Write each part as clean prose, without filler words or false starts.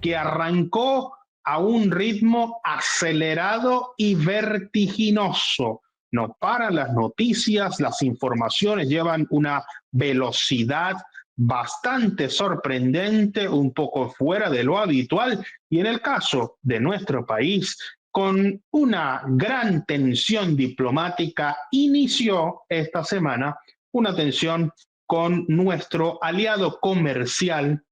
que arrancó a un ritmo acelerado y vertiginoso. No paran las noticias, las informaciones llevan una velocidad bastante sorprendente, un poco fuera de lo habitual, y en el caso de nuestro país, con una gran tensión diplomática, inició esta semana una tensión con nuestro aliado comercial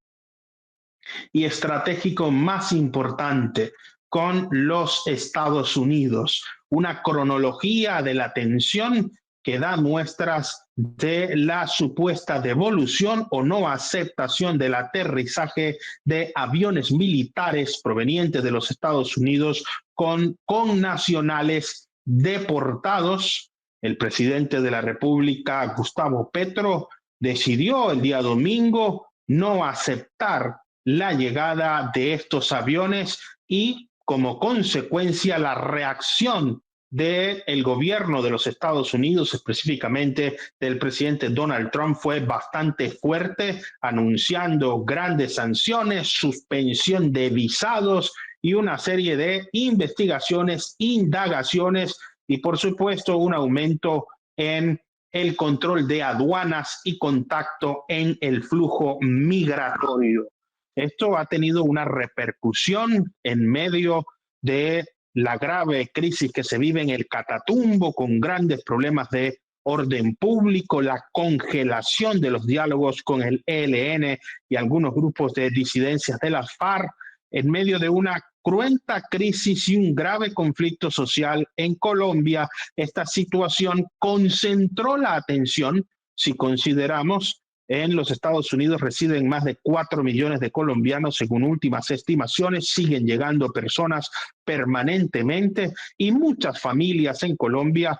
y estratégico más importante, con los Estados Unidos. Una cronología de la tensión que da muestras de la supuesta devolución o no aceptación del aterrizaje de aviones militares provenientes de los Estados Unidos con connacionales deportados. El presidente de la República, Gustavo Petro, decidió el día domingo no aceptar la llegada de estos aviones y como consecuencia la reacción del gobierno de los Estados Unidos, específicamente del presidente Donald Trump, fue bastante fuerte, anunciando grandes sanciones, suspensión de visados y una serie de investigaciones, indagaciones y por supuesto un aumento en el control de aduanas y contacto en el flujo migratorio. Esto ha tenido una repercusión en medio de la grave crisis que se vive en el Catatumbo, con grandes problemas de orden público, la congelación de los diálogos con el ELN y algunos grupos de disidencias de las FARC, en medio de una cruenta crisis y un grave conflicto social en Colombia. Esta situación concentró la atención, si consideramos, en los Estados Unidos residen más de 4 millones de colombianos, según últimas estimaciones, siguen llegando personas permanentemente y muchas familias en Colombia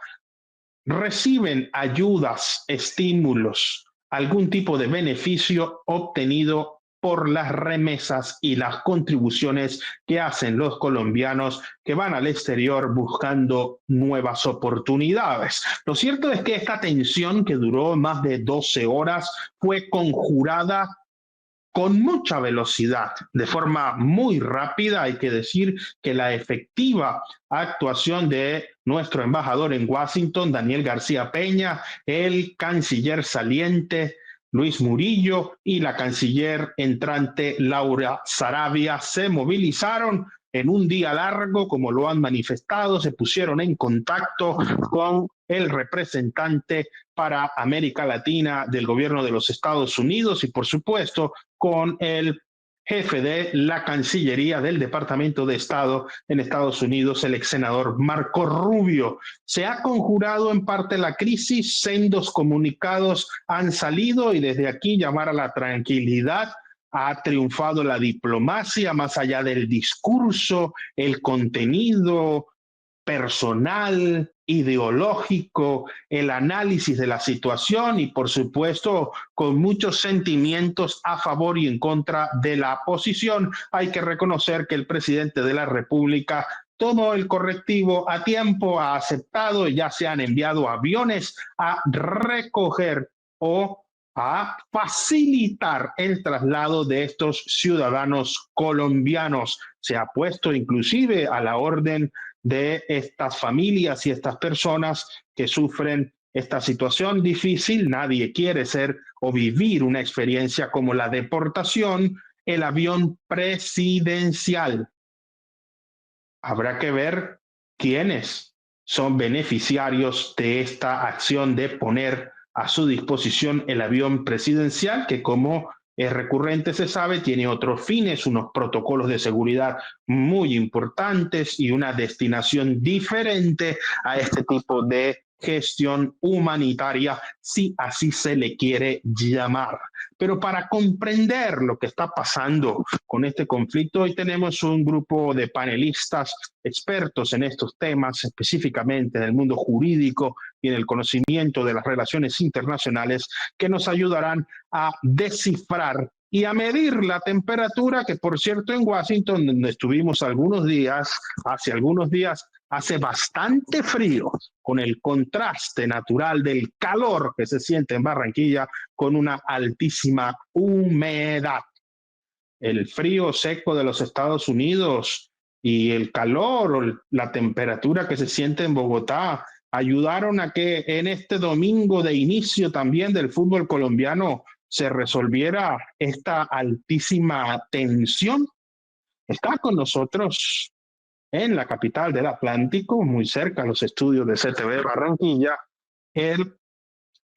reciben ayudas, estímulos, algún tipo de beneficio obtenido por las remesas y las contribuciones que hacen los colombianos que van al exterior buscando nuevas oportunidades. Lo cierto es que esta tensión, que duró más de 12 horas, fue conjurada con mucha velocidad, de forma muy rápida. Hay que decir que la efectiva actuación de nuestro embajador en Washington, Daniel García Peña, el canciller saliente Luis Murillo y la canciller entrante Laura Sarabia se movilizaron en un día largo, como lo han manifestado, se pusieron en contacto con el representante para América Latina del gobierno de los Estados Unidos y, por supuesto, con el jefe de la Cancillería del Departamento de Estado en Estados Unidos, el ex senador Marco Rubio. Se ha conjurado en parte la crisis, sendos comunicados han salido y desde aquí llamar a la tranquilidad. Ha triunfado la diplomacia más allá del discurso, el contenido personal, ideológico, el análisis de la situación y, por supuesto, con muchos sentimientos a favor y en contra de la posición. Hay que reconocer que el presidente de la República tomó el correctivo a tiempo, ha aceptado, ya se han enviado aviones a recoger o a facilitar el traslado de estos ciudadanos colombianos. Se ha puesto inclusive a la orden de estas familias y estas personas que sufren esta situación difícil. Nadie quiere ser o vivir una experiencia como la deportación, el avión presidencial. Habrá que ver quiénes son beneficiarios de esta acción de poner a su disposición el avión presidencial, que como es recurrente se sabe, tiene otros fines, unos protocolos de seguridad muy importantes y una destinación diferente a este tipo de gestión humanitaria, si así se le quiere llamar. Pero para comprender lo que está pasando con este conflicto, hoy tenemos un grupo de panelistas expertos en estos temas, específicamente en el mundo jurídico y en el conocimiento de las relaciones internacionales, que nos ayudarán a descifrar y a medir la temperatura, que por cierto en Washington, donde estuvimos algunos días, hace bastante frío, con el contraste natural del calor que se siente en Barranquilla con una altísima humedad. el frío seco de los Estados Unidos y el calor o la temperatura que se siente en Bogotá ayudaron a que en este domingo de inicio también del fútbol colombiano se resolviera esta altísima tensión. Está con nosotros en la capital del Atlántico, muy cerca a los estudios de CTV Barranquilla, el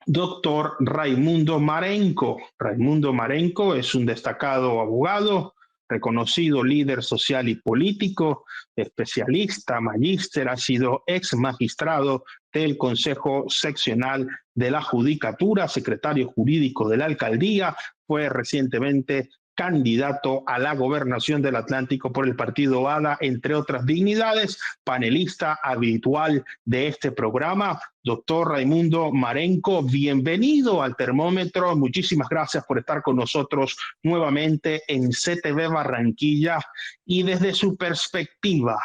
doctor Raimundo Marenco. Raimundo Marenco es un destacado abogado, reconocido líder social y político, especialista, magíster, ha sido ex magistrado del Consejo Seccional de la Judicatura, secretario jurídico de la alcaldía, fue recientemente candidato a la gobernación del Atlántico por el partido ADA, entre otras dignidades, panelista habitual de este programa. Doctor Raimundo Marenco, bienvenido al Termómetro. Muchísimas gracias por estar con nosotros nuevamente en CTV Barranquilla. Y desde su perspectiva,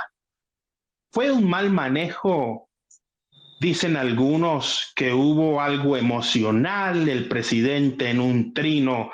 ¿fue un mal manejo? Dicen algunos que hubo algo emocional, el presidente en un trino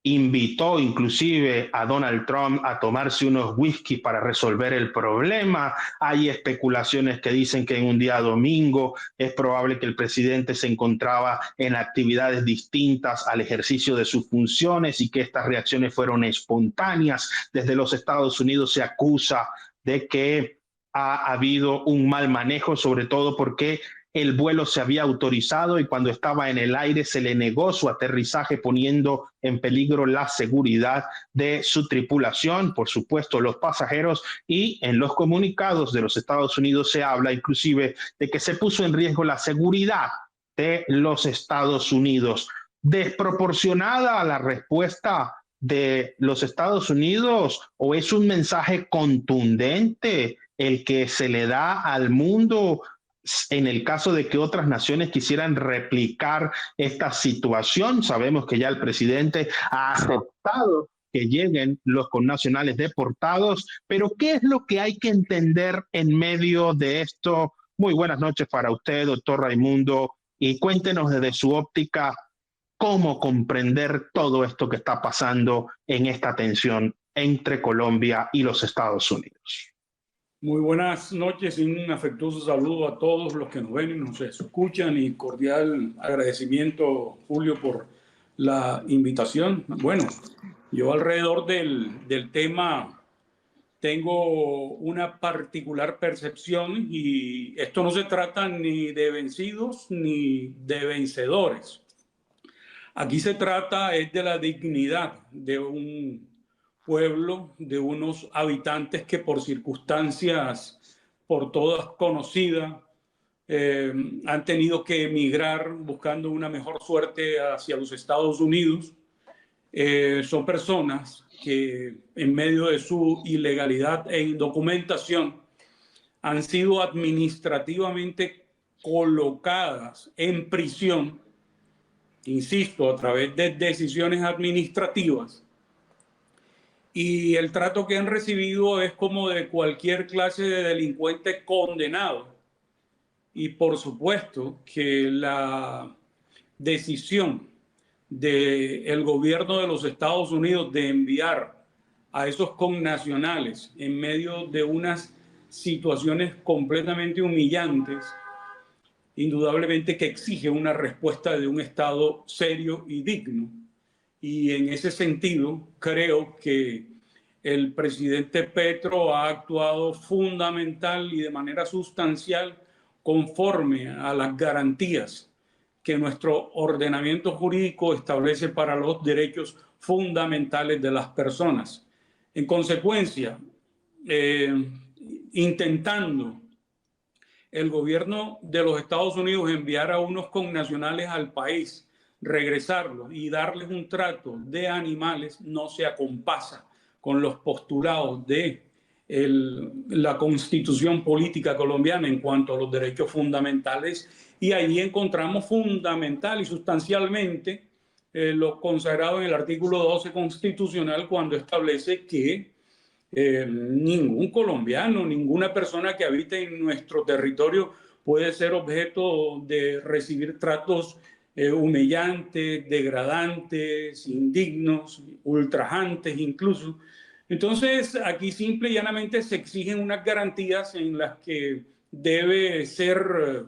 invitó inclusive a Donald Trump a tomarse unos whisky para resolver el problema. Hay especulaciones que dicen que en un día domingo es probable que el presidente se encontraba en actividades distintas al ejercicio de sus funciones y que estas reacciones fueron espontáneas. Desde los Estados Unidos se acusa de que ha habido un mal manejo, sobre todo porque el vuelo se había autorizado y cuando estaba en el aire se le negó su aterrizaje, poniendo en peligro la seguridad de su tripulación, por supuesto los pasajeros, y en los comunicados de los Estados Unidos se habla inclusive de que se puso en riesgo la seguridad de los Estados Unidos. Desproporcionada la respuesta de los Estados Unidos, o es un mensaje contundente el que se le da al mundo en el caso de que otras naciones quisieran replicar esta situación? Sabemos que ya el presidente ha aceptado que lleguen los connacionales deportados, pero ¿qué es lo que hay que entender en medio de esto? Muy buenas noches para usted, doctor Raimundo, y cuéntenos desde su óptica cómo comprender todo esto que está pasando en esta tensión entre Colombia y los Estados Unidos. Muy buenas noches y un afectuoso saludo a todos los que nos ven y nos escuchan, y cordial agradecimiento, Julio, por la invitación. Bueno, yo alrededor del tema tengo una particular percepción, y esto no se trata ni de vencidos ni de vencedores. Aquí se trata es de la dignidad de un pueblo, de unos habitantes que por circunstancias por todas conocidas han tenido que emigrar buscando una mejor suerte hacia los Estados Unidos. Son personas que en medio de su ilegalidad e indocumentación han sido administrativamente colocadas en prisión, insisto, a través de decisiones administrativas, y el trato que han recibido es como de cualquier clase de delincuente condenado. Y por supuesto que la decisión del gobierno de los Estados Unidos de enviar a esos connacionales en medio de unas situaciones completamente humillantes, indudablemente que exige una respuesta de un Estado serio y digno. Y en ese sentido, creo que el presidente Petro ha actuado fundamental y de manera sustancial conforme a las garantías que nuestro ordenamiento jurídico establece para los derechos fundamentales de las personas. En consecuencia, intentando el gobierno de los Estados Unidos enviar a unos connacionales al país, regresarlos y darles un trato de animales, no se acompasa con los postulados de la Constitución política colombiana en cuanto a los derechos fundamentales, y ahí encontramos fundamental y sustancialmente lo consagrado en el artículo 12 constitucional, cuando establece que ningún colombiano, ninguna persona que habite en nuestro territorio puede ser objeto de recibir tratos humillantes, degradantes, indignos, ultrajantes incluso. Entonces, aquí simple y llanamente se exigen unas garantías en las que debe ser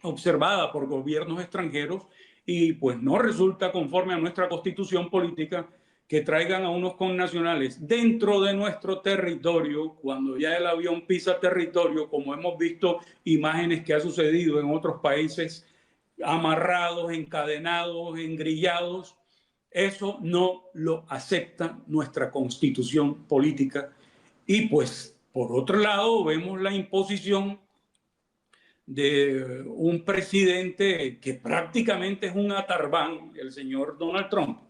observada por gobiernos extranjeros y pues no resulta conforme a nuestra constitución política que traigan a unos connacionales dentro de nuestro territorio, cuando ya el avión pisa territorio, como hemos visto imágenes que ha sucedido en otros países, amarrados, encadenados, engrillados. Eso no lo acepta nuestra constitución política. Y pues, por otro lado, vemos la imposición de un presidente que prácticamente es un atarbán, el señor Donald Trump.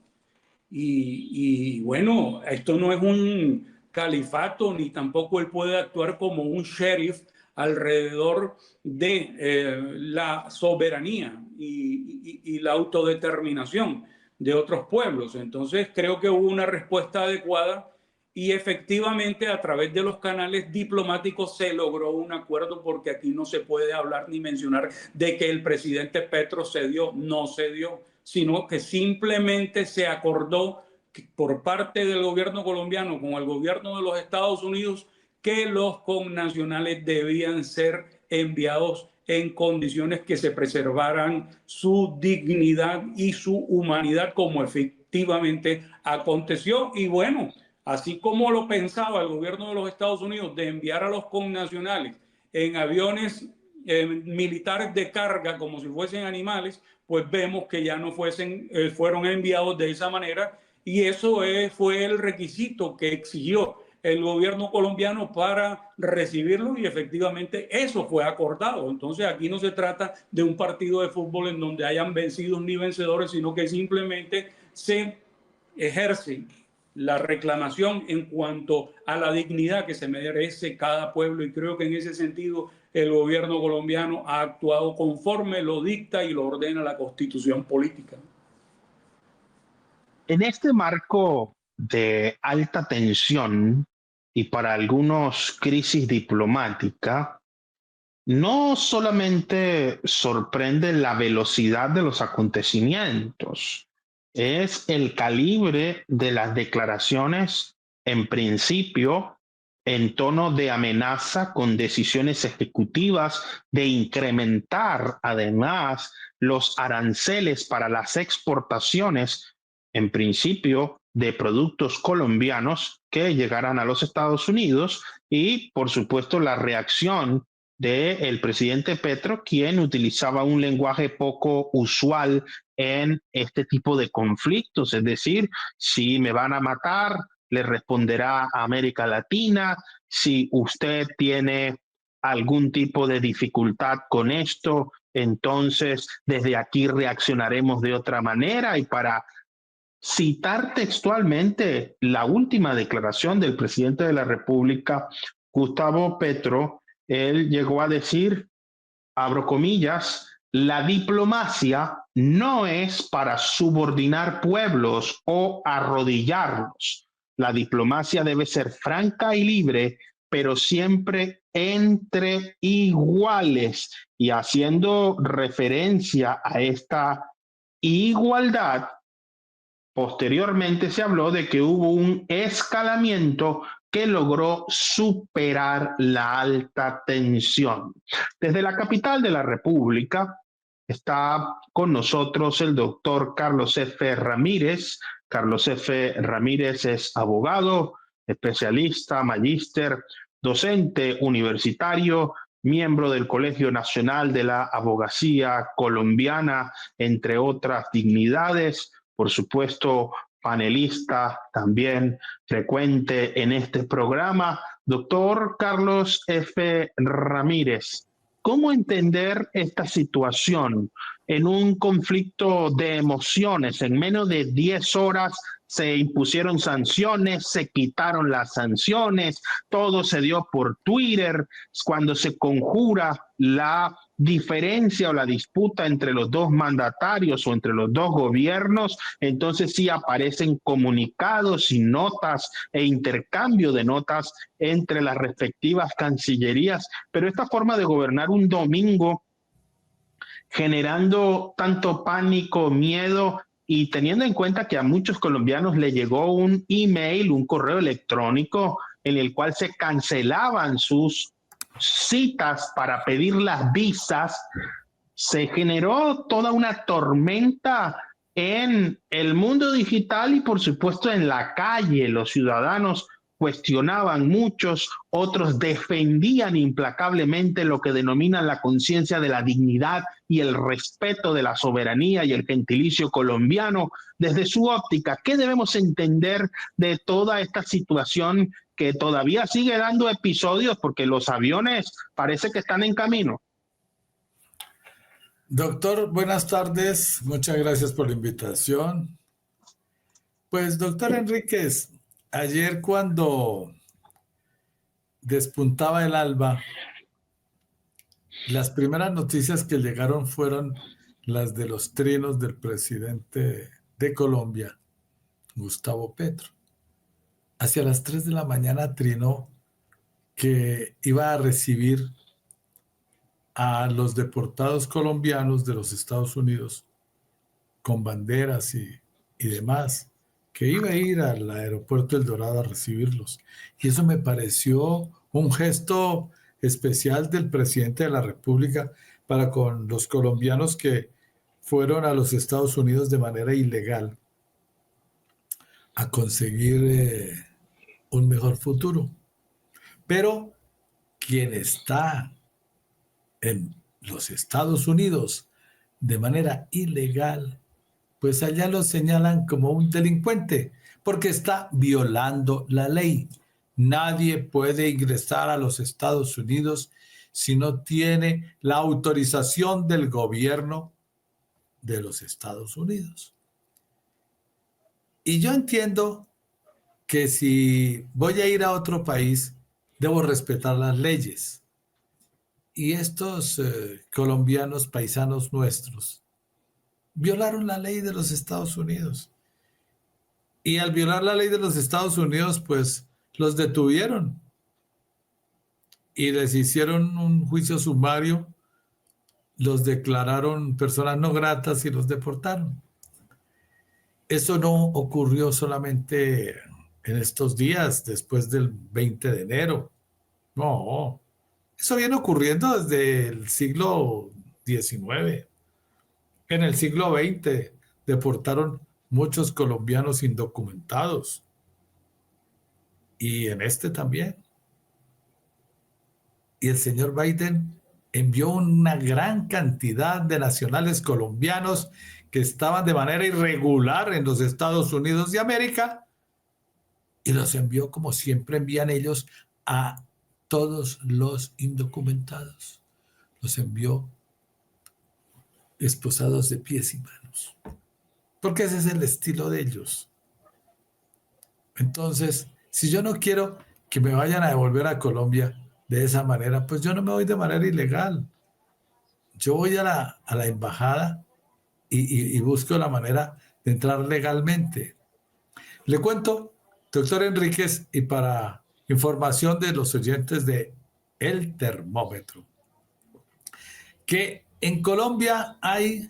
Y bueno, esto no es un califato, ni tampoco él puede actuar como un sheriff alrededor de la soberanía y la autodeterminación de otros pueblos. Entonces creo que hubo una respuesta adecuada y efectivamente a través de los canales diplomáticos se logró un acuerdo, porque aquí no se puede hablar ni mencionar de que el presidente Petro cedió, no cedió, sino que simplemente se acordó por parte del gobierno colombiano con el gobierno de los Estados Unidos que los connacionales debían ser enviados en condiciones que se preservaran su dignidad y su humanidad, como efectivamente aconteció. Y bueno, así como lo pensaba el gobierno de los Estados Unidos de enviar a los connacionales en aviones militares de carga como si fuesen animales, pues vemos que ya no fueron enviados de esa manera, y eso fue el requisito que exigió el gobierno colombiano para recibirlo, y efectivamente eso fue acordado. Entonces aquí no se trata de un partido de fútbol en donde hayan vencidos ni vencedores, sino que simplemente se ejerce la reclamación en cuanto a la dignidad que se merece cada pueblo, y creo que en ese sentido el gobierno colombiano ha actuado conforme lo dicta y lo ordena la Constitución política. En este marco de alta tensión y para algunos crisis diplomática, no solamente sorprende la velocidad de los acontecimientos, es el calibre de las declaraciones, en principio en tono de amenaza, con decisiones ejecutivas de incrementar además los aranceles para las exportaciones, en principio de productos colombianos que llegaran a los Estados Unidos, y por supuesto la reacción del presidente Petro, quien utilizaba un lenguaje poco usual en este tipo de conflictos, es decir, si me van a matar, le responderá a América Latina. Si usted tiene algún tipo de dificultad con esto, entonces desde aquí reaccionaremos de otra manera. Y para citar textualmente la última declaración del presidente de la República, Gustavo Petro, él llegó a decir, abro comillas, la diplomacia no es para subordinar pueblos o arrodillarlos. La diplomacia debe ser franca y libre, pero siempre entre iguales. Y haciendo referencia a esta igualdad, posteriormente se habló de que hubo un escalamiento que logró superar la alta tensión. Desde la capital de la República está con nosotros el doctor Carlos F. Ramírez. Carlos F. Ramírez es abogado, especialista, magíster, docente universitario, miembro del Colegio Nacional de la Abogacía Colombiana, entre otras dignidades. Por supuesto, panelista también frecuente en este programa. Doctor Carlos F. Ramírez, ¿cómo entender esta situación en un conflicto de emociones? En menos de 10 horas se impusieron sanciones, se quitaron las sanciones, todo se dio por Twitter. Cuando se conjura la diferencia o la disputa entre los dos mandatarios o entre los dos gobiernos, entonces sí aparecen comunicados y notas e intercambio de notas entre las respectivas cancillerías. Pero esta forma de gobernar un domingo generando tanto pánico, miedo y teniendo en cuenta que a muchos colombianos le llegó un email, un correo electrónico en el cual se cancelaban sus citas para pedir las visas, se generó toda una tormenta en el mundo digital y por supuesto en la calle. Los ciudadanos cuestionaban, muchos otros defendían implacablemente lo que denominan la conciencia de la dignidad y el respeto de la soberanía y el gentilicio colombiano. Desde su óptica, ¿qué debemos entender de toda esta situación que todavía sigue dando episodios porque los aviones parece que están en camino? Doctor, buenas tardes. Muchas gracias por la invitación. Pues, doctor Enríquez, ayer cuando despuntaba el alba, las primeras noticias que llegaron fueron las de los trinos del presidente de Colombia, Gustavo Petro. Hacia las 3 de la mañana trinó que iba a recibir a los deportados colombianos de los Estados Unidos con banderas y demás, que iba a ir al aeropuerto El Dorado a recibirlos. Y eso me pareció un gesto especial del presidente de la República para con los colombianos que fueron a los Estados Unidos de manera ilegal a conseguir un mejor futuro. Pero quien está en los Estados Unidos de manera ilegal, pues allá lo señalan como un delincuente, porque está violando la ley. Nadie puede ingresar a los Estados Unidos si no tiene la autorización del gobierno de los Estados Unidos. Y yo entiendo que si voy a ir a otro país, debo respetar las leyes. Y estos colombianos paisanos nuestros violaron la ley de los Estados Unidos. Y al violar la ley de los Estados Unidos, pues los detuvieron y les hicieron un juicio sumario, los declararon personas no gratas y los deportaron. Eso no ocurrió solamente en estos días, después del 20 de enero. No, eso viene ocurriendo desde el siglo XIX. En el siglo XX deportaron muchos colombianos indocumentados. Y en este también. Y el señor Biden envió una gran cantidad de nacionales colombianos que estaban de manera irregular en los Estados Unidos de América y los envió, como siempre envían ellos, a todos los indocumentados. Los envió esposados de pies y manos. Porque ese es el estilo de ellos. Entonces, si yo no quiero que me vayan a devolver a Colombia de esa manera, pues yo no me voy de manera ilegal. Yo voy a la embajada y busco la manera de entrar legalmente. Le cuento, doctor Enríquez, y para información de los oyentes de El Termómetro, que en Colombia hay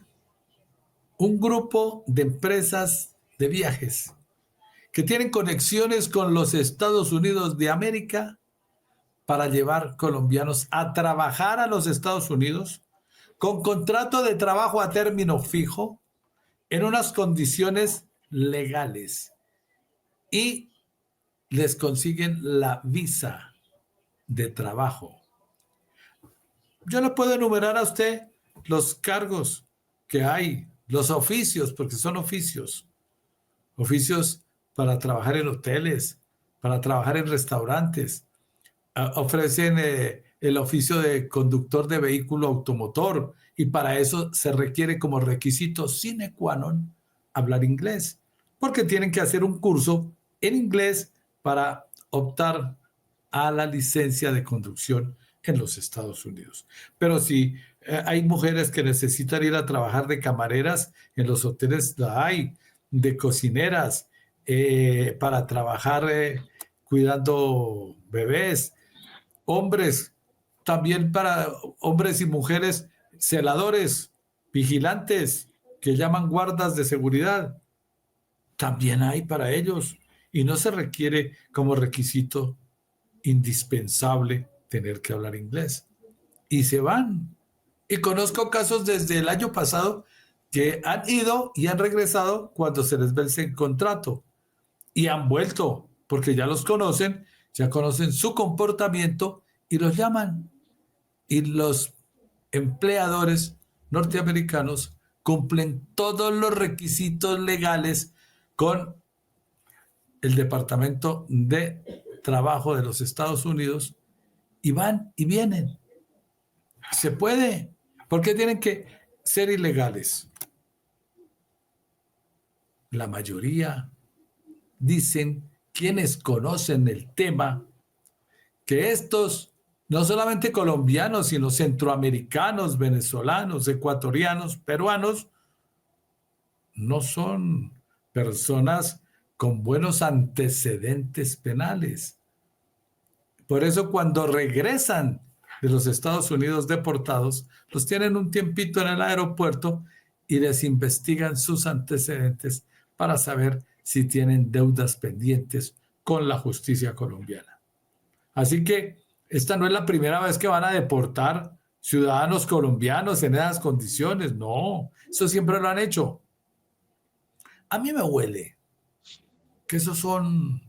un grupo de empresas de viajes que tienen conexiones con los Estados Unidos de América para llevar colombianos a trabajar a los Estados Unidos con contrato de trabajo a término fijo en unas condiciones legales y les consiguen la visa de trabajo. Yo le puedo enumerar a usted los cargos que hay, los oficios, porque son oficios para trabajar en hoteles, para trabajar en restaurantes. Ofrecen el oficio de conductor de vehículo automotor y para eso se requiere como requisito sine qua non hablar inglés, porque tienen que hacer un curso en inglés para optar a la licencia de conducción en los Estados Unidos. Pero si hay mujeres que necesitan ir a trabajar de camareras en los hoteles, la hay, de cocineras, para trabajar cuidando bebés, hombres, también para hombres y mujeres celadores vigilantes que llaman guardas de seguridad. También hay para ellos y no se requiere como requisito indispensable tener que hablar inglés. Y se van. Y conozco casos desde el año pasado que han ido y han regresado cuando se les vence el contrato. Y han vuelto, porque ya los conocen, ya conocen su comportamiento y los llaman. Y los empleadores norteamericanos cumplen todos los requisitos legales con el Departamento de Trabajo de los Estados Unidos y van y vienen. Se puede. ¿Por qué tienen que ser ilegales? La mayoría dicen, quienes conocen el tema, que estos, no solamente colombianos, sino centroamericanos, venezolanos, ecuatorianos, peruanos, no son personas con buenos antecedentes penales. Por eso cuando regresan de los Estados Unidos deportados, los tienen un tiempito en el aeropuerto y les investigan sus antecedentes para saber si tienen deudas pendientes con la justicia colombiana. Así que esta no es la primera vez que van a deportar ciudadanos colombianos en esas condiciones. No, eso siempre lo han hecho. A mí me huele que esos son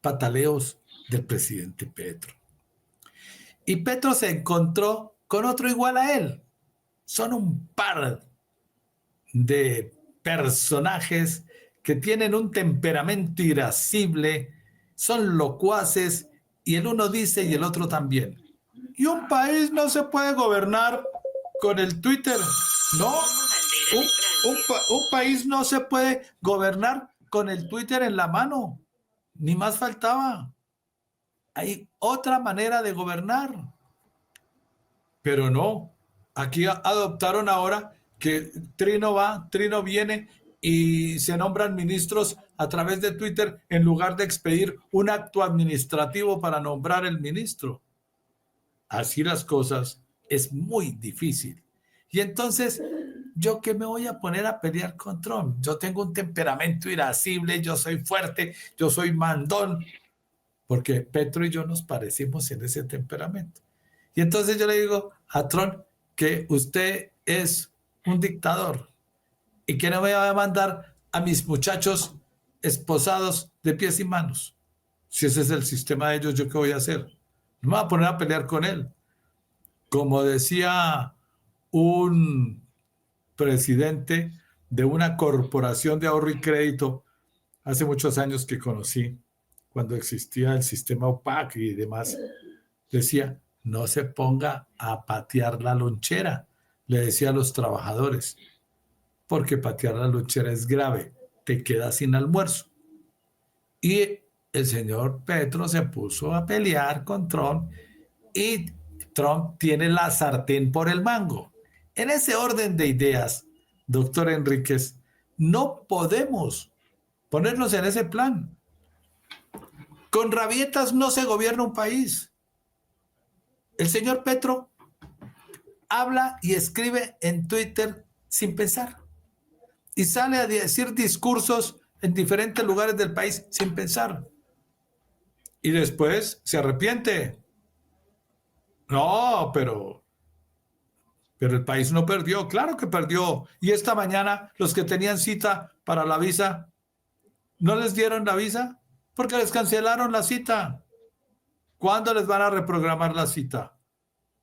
pataleos del presidente Petro. Y Petro se encontró con otro igual a él. Son un par de personajes que tienen un temperamento irascible, son locuaces, y el uno dice y el otro también. Y un país no se puede gobernar con el Twitter, ¿no? Un país no se puede gobernar con el Twitter en la mano, ni más faltaba. Hay otra manera de gobernar. Pero no, aquí adoptaron ahora que Trino va, Trino viene y se nombran ministros a través de Twitter en lugar de expedir un acto administrativo para nombrar el ministro. Así las cosas es muy difícil. Y entonces, ¿yo qué me voy a poner a pelear con Trump? Yo tengo un temperamento irascible, yo soy fuerte, yo soy mandón, porque Petro y yo nos parecimos en ese temperamento. Y entonces yo le digo a Trump que usted es un dictador y que no me va a mandar a mis muchachos esposados de pies y manos. Si ese es el sistema de ellos, ¿yo qué voy a hacer? No me voy a poner a pelear con él. Como decía un presidente de una corporación de ahorro y crédito hace muchos años que conocí, cuando existía el sistema OPAC y demás, decía, no se ponga a patear la lonchera, le decía a los trabajadores, porque patear la lonchera es grave, te quedas sin almuerzo. Y el señor Petro se puso a pelear con Trump y Trump tiene la sartén por el mango. En ese orden de ideas, doctor Enríquez, no podemos ponernos en ese plan. Con rabietas no se gobierna un país. El señor Petro habla y escribe en Twitter sin pensar. Y sale a decir discursos en diferentes lugares del país sin pensar. Y después se arrepiente. No, pero el país no perdió. Claro que perdió. Y esta mañana los que tenían cita para la visa, ¿no les dieron la visa? Porque les cancelaron la cita. ¿Cuándo les van a reprogramar la cita?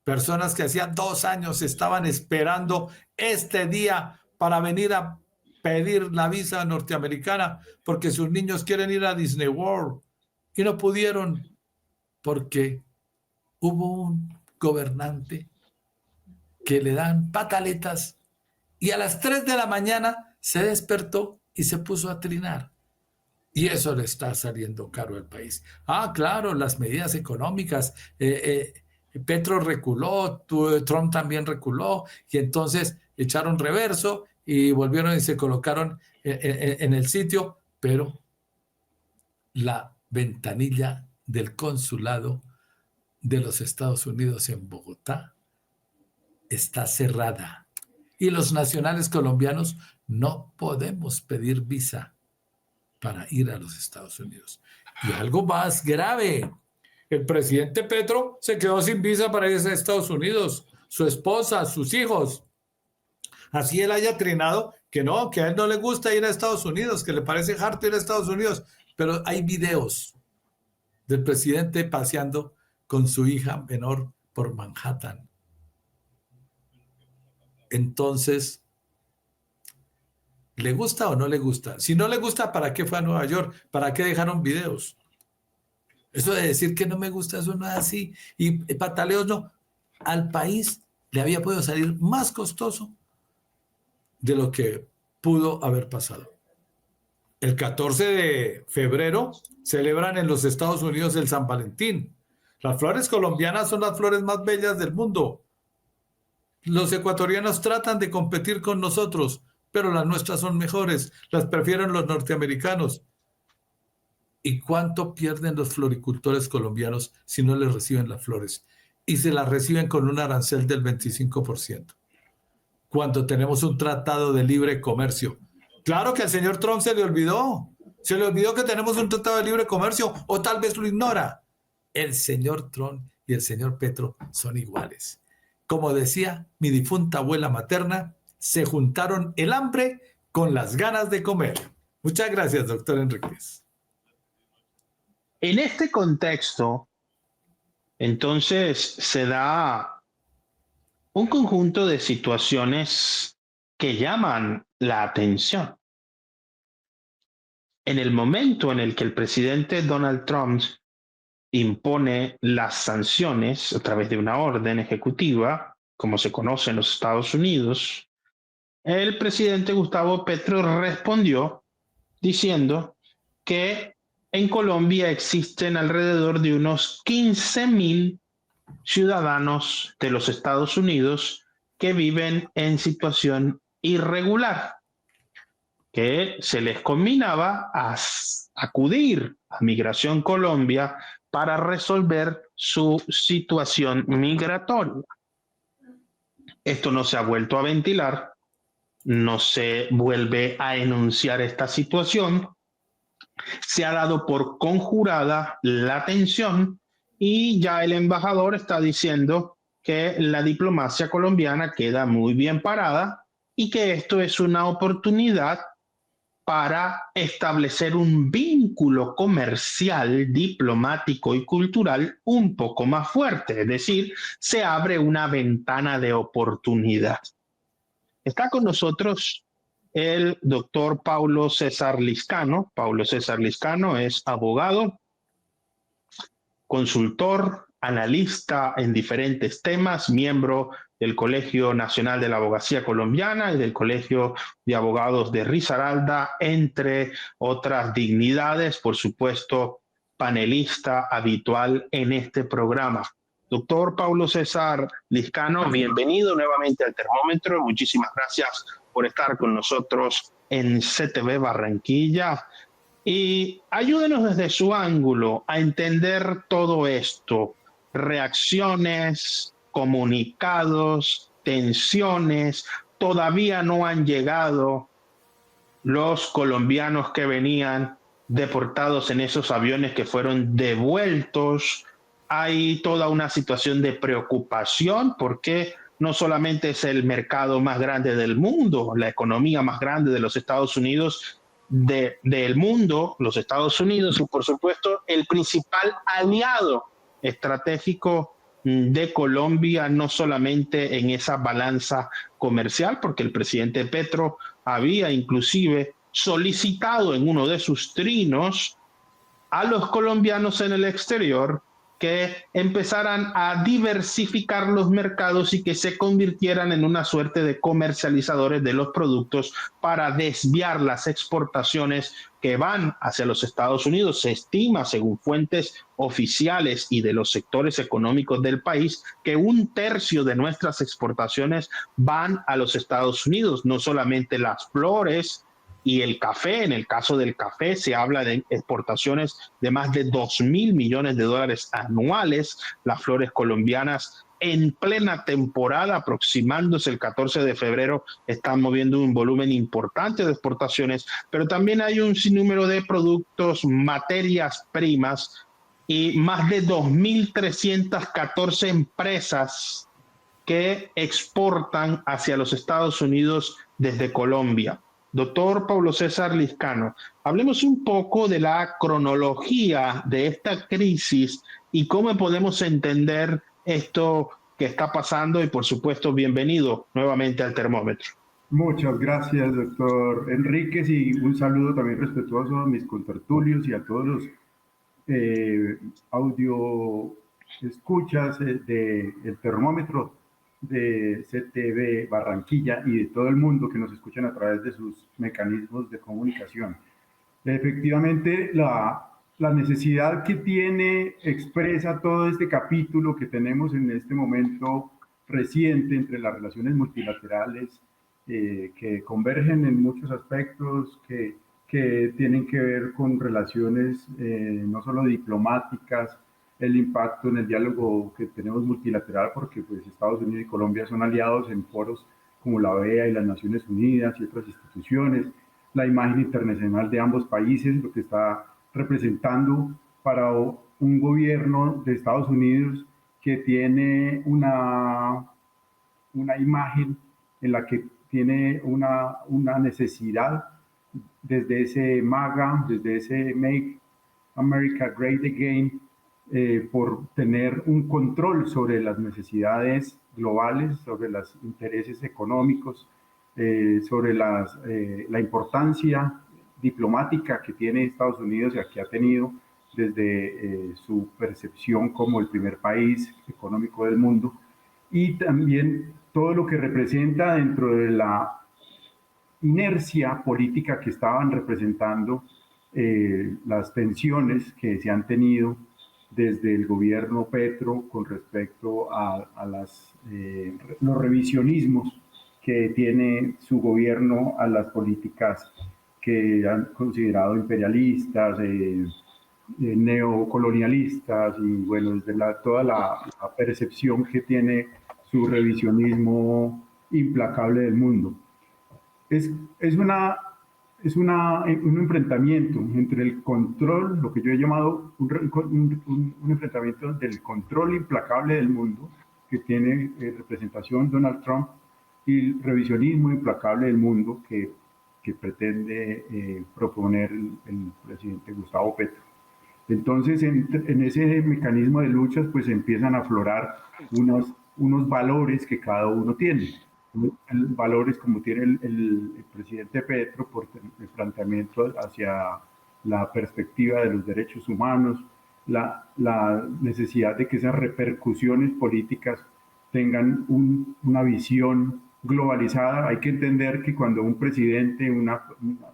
Personas que hacían 2 años estaban esperando este día para venir a pedir la visa norteamericana porque sus niños quieren ir a Disney World y no pudieron porque hubo un gobernante que le dan pataletas y a las 3 de la mañana se despertó y se puso a trinar. Y eso le está saliendo caro al país. Ah, claro, las medidas económicas. Petro reculó, Trump también reculó, y entonces echaron reverso y volvieron y se colocaron en el sitio, pero la ventanilla del consulado de los Estados Unidos en Bogotá está cerrada. Y los nacionales colombianos no podemos pedir visa para ir a los Estados Unidos. Y algo más grave, el presidente Petro se quedó sin visa para ir a Estados Unidos, su esposa, sus hijos. Así él haya trinado que no, que a él no le gusta ir a Estados Unidos, que le parece harto ir a Estados Unidos, pero hay videos del presidente paseando con su hija menor por Manhattan. Entonces, ¿le gusta o no le gusta? Si no le gusta, ¿para qué fue a Nueva York? ¿Para qué dejaron videos? Eso de decir que no me gusta, eso no es así. Y pataleos no. Al país le había podido salir más costoso de lo que pudo haber pasado. El 14 de febrero celebran en los Estados Unidos el San Valentín. Las flores colombianas son las flores más bellas del mundo. Los ecuatorianos tratan de competir con nosotros, pero las nuestras son mejores. Las prefieren los norteamericanos. ¿Y cuánto pierden los floricultores colombianos si no les reciben las flores? Y se las reciben con un arancel del 25%. Cuando tenemos un tratado de libre comercio. Claro que al señor Trump se le olvidó. Se le olvidó que tenemos un tratado de libre comercio, o tal vez lo ignora. El señor Trump y el señor Petro son iguales. Como decía mi difunta abuela materna, se juntaron el hambre con las ganas de comer. Muchas gracias, doctor Enríquez. En este contexto, entonces, se da un conjunto de situaciones que llaman la atención. En el momento en el que el presidente Donald Trump impone las sanciones a través de una orden ejecutiva, como se conoce en los Estados Unidos, el presidente Gustavo Petro respondió diciendo que en Colombia existen alrededor de unos 15,000 ciudadanos de los Estados Unidos que viven en situación irregular, que se les combinaba a acudir a Migración Colombia para resolver su situación migratoria. Esto no se ha vuelto a ventilar, no se vuelve a enunciar esta situación, se ha dado por conjurada la atención y ya el embajador está diciendo que la diplomacia colombiana queda muy bien parada y que esto es una oportunidad para establecer un vínculo comercial, diplomático y cultural un poco más fuerte, es decir, se abre una ventana de oportunidad. Está con nosotros el doctor Paulo César Liscano. Paulo César Liscano es abogado, consultor, analista en diferentes temas, miembro del Colegio Nacional de la Abogacía Colombiana y del Colegio de Abogados de Risaralda, entre otras dignidades, por supuesto, panelista habitual en este programa. Doctor Paulo César Liscano, bienvenido nuevamente al Termómetro. Muchísimas gracias por estar con nosotros en CTV Barranquilla. Y ayúdenos desde su ángulo a entender todo esto, reacciones, comunicados, tensiones. Todavía no han llegado los colombianos que venían deportados en esos aviones que fueron devueltos. Hay toda una situación de preocupación porque no solamente es el mercado más grande del mundo, la economía más grande de los Estados Unidos, del mundo, los Estados Unidos, y por supuesto el principal aliado estratégico de Colombia, no solamente en esa balanza comercial, porque el presidente Petro había inclusive solicitado en uno de sus trinos a los colombianos en el exterior que empezaran a diversificar los mercados y que se convirtieran en una suerte de comercializadores de los productos para desviar las exportaciones que van hacia los Estados Unidos. Se estima, según fuentes oficiales y de los sectores económicos del país, que 1/3 de nuestras exportaciones van a los Estados Unidos, no solamente las flores y el café. En el caso del café se habla de exportaciones de más de $2,000 millones anuales. Las flores colombianas en plena temporada, aproximándose el 14 de febrero, estamos viendo un volumen importante de exportaciones, pero también hay un sinnúmero de productos, materias primas y más de 2.314 empresas que exportan hacia los Estados Unidos desde Colombia. Doctor Pablo César Lizcano, hablemos un poco de la cronología de esta crisis y cómo podemos entender esto que está pasando y, por supuesto, bienvenido nuevamente al termómetro. Muchas gracias, doctor Enríquez, y un saludo también respetuoso a mis contertulios y a todos los audio escuchas del termómetro de CTV Barranquilla y de todo el mundo que nos escuchan a través de sus mecanismos de comunicación. Efectivamente, la necesidad que tiene expresa todo este capítulo que tenemos en este momento reciente entre las relaciones multilaterales que convergen en muchos aspectos, que tienen que ver con relaciones no solo diplomáticas, el impacto en el diálogo que tenemos multilateral, porque pues Estados Unidos y Colombia son aliados en foros como la OEA y las Naciones Unidas y otras instituciones, la imagen internacional de ambos países, lo que está representando para un gobierno de Estados Unidos que tiene una imagen en la que tiene una necesidad desde ese MAGA, desde ese Make America Great Again, por tener un control sobre las necesidades globales, sobre los intereses económicos, sobre la importancia diplomática que tiene Estados Unidos y que ha tenido desde su percepción como el primer país económico del mundo, y también todo lo que representa dentro de la inercia política que estaban representando las tensiones que se han tenido desde el gobierno Petro con respecto a los revisionismos que tiene su gobierno a las políticas que han considerado imperialistas, neocolonialistas, y bueno, desde toda la percepción que tiene su revisionismo implacable del mundo. Es un enfrentamiento entre el control, lo que yo he llamado un enfrentamiento del control implacable del mundo, que tiene representación Donald Trump, y el revisionismo implacable del mundo que pretende proponer el presidente Gustavo Petro. Entonces, en ese mecanismo de luchas, pues empiezan a aflorar unos valores que cada uno tiene. Valores como tiene el presidente Petro por el planteamiento hacia la perspectiva de los derechos humanos, la necesidad de que esas repercusiones políticas tengan una visión globalizada. Hay que entender que cuando un presidente, una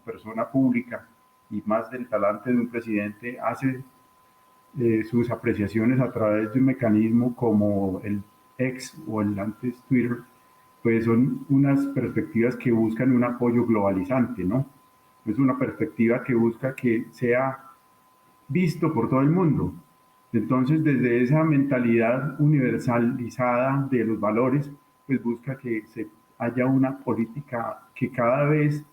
persona pública, y más del talante de un presidente, hace sus apreciaciones a través de un mecanismo como el X o el antes Twitter, pues son unas perspectivas que buscan un apoyo globalizante, ¿no? Es una perspectiva que busca que sea visto por todo el mundo. Entonces, desde esa mentalidad universalizada de los valores, pues busca que haya una política que cada vez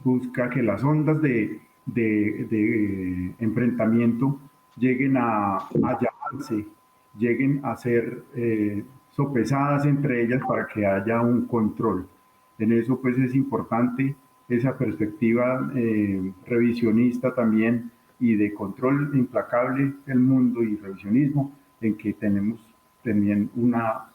busca que las ondas de enfrentamiento lleguen a llamarse, lleguen a ser sopesadas entre ellas para que haya un control. En eso pues es importante esa perspectiva revisionista también y de control implacable del mundo y revisionismo, en que tenemos también una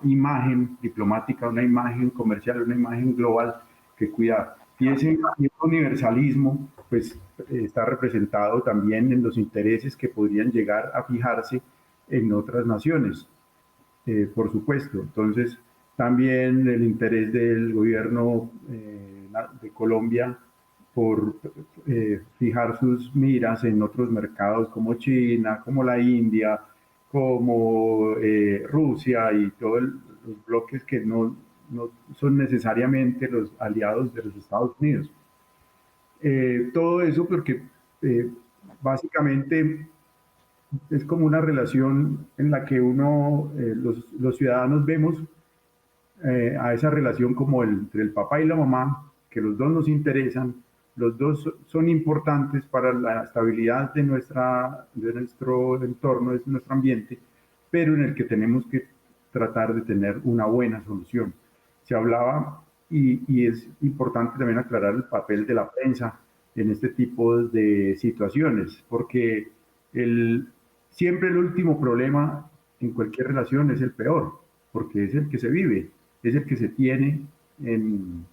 imagen diplomática, una imagen comercial, una imagen global que cuidar. Y ese universalismo pues está representado también en los intereses que podrían llegar a fijarse en otras naciones, por supuesto. Entonces, también el interés del gobierno de Colombia por fijar sus miras en otros mercados como China, como la India, como Rusia y todos los bloques que no son necesariamente los aliados de los Estados Unidos. Todo eso porque básicamente es como una relación en la que uno, los ciudadanos vemos a esa relación como entre el papá y la mamá, que los dos nos interesan, los dos son importantes para la estabilidad de nuestro entorno, de nuestro ambiente, pero en el que tenemos que tratar de tener una buena solución. Se hablaba, y es importante también aclarar el papel de la prensa en este tipo de situaciones, porque siempre el último problema en cualquier relación es el peor, porque es el que se vive, es el que se tiene en